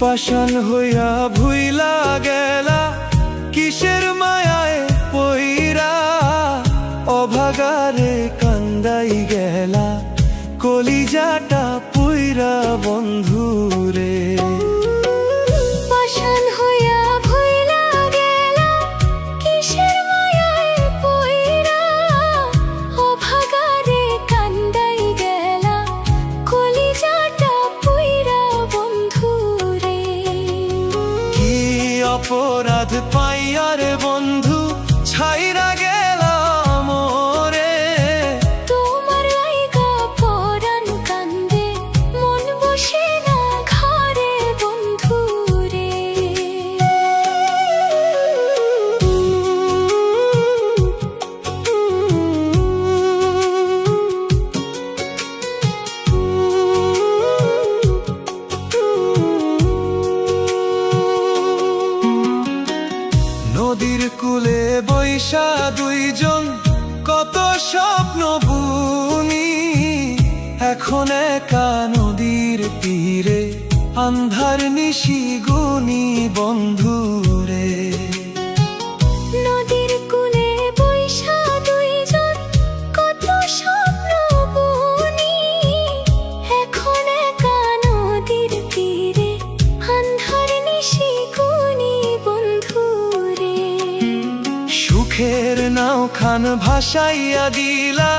পাষাণ হইয়া ভুইলা গেলা কিসের মায়ায় পইরা, অভাগারে কান্দাই গেলা কলিজাটা পুইরা বন্ধুরে। পাষাণ হইয়া ভুইলা গেলা কিসের মায়ায় পইরা, অভাগারে কান্দাই গেলা কলিজাটা পুইরা বন্ধুরে। কি অপরাধ পাইয়ার বন্ধু ছাইরা গেলা মোরে, তোমার লাইগা পরাণ কান্দে মন বসে না ঘরে বন্ধুরে। নদীর কূলে বৈশা দুইজন কত স্বপ্ন বুনি, এখন একা নদীর তীরে আন্ধার নিশি গুনি বন্ধুরে। নদীর কূলে বৈশা দুইজন কত স্বপ্ন বুনি, এখন একা নদীর তীরে আন্ধার নিশি গুনি বন্ধুরে। সুখের নাও খান ভাসাইয়া দিলা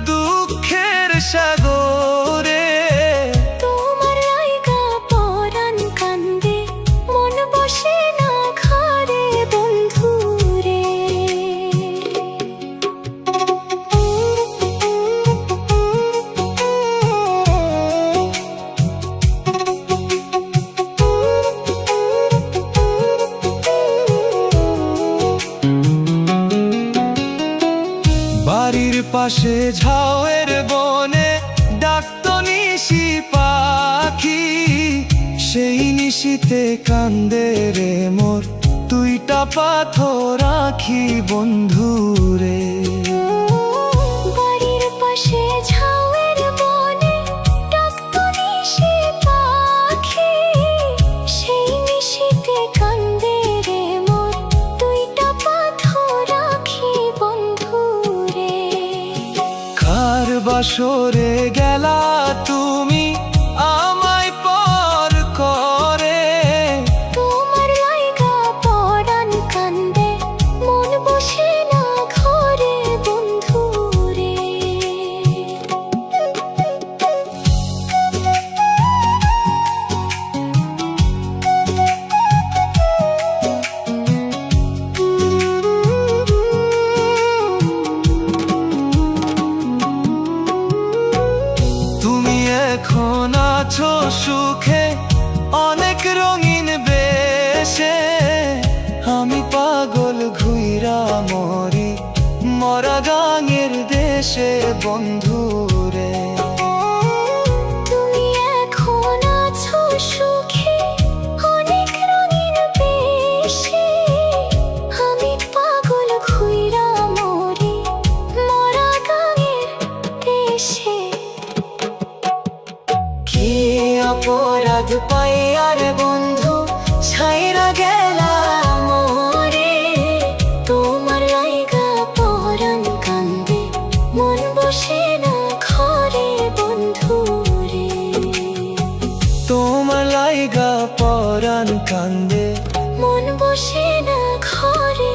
দুঃখের সাগরে, তোমার লাইগা পরাণ কান্দে মন বসে না ঘরে বন্ধুরে। বাড়ির পাশে ঝাউয়ের বনে ডাকতো নিশি পাখি, সেই নিশিতে কান্দে রে মোর দুইটা পাথর আঁখি বন্ধুরে। বাড়ির পাশে ঝাউয়ের বনে ডাকতো নিশি পাখি, সেই নিশিতে কান্দে রে মোর দুইটা পাথর আঁখি বন্ধুরে। কার বাসরে গেলা তুমি আমায় পর করে, তোমার লাইগা পরাণ কান্দে মন বসে না ঘরে বন্ধুরে। তুমি এখন আছো সুখে অনেক রঙিন বেশে, আমি পাগল ঘুইরা মরি মরা গাঙের দেশে বন্ধুরে। তুমি এখন আছো সুখে অনেক রঙিন বেশে, আমি পাগল ঘুইরা মরি মরা গাঙের দেশে। কি অপরাধ পাইয়ার বন্ধু ছাইরা গেলা মোরে, তোমার লাইগা বসে না ঘরে বন্ধু রে। তোমার লাইগা পরাণ কান্দে, মন বসে না ঘরে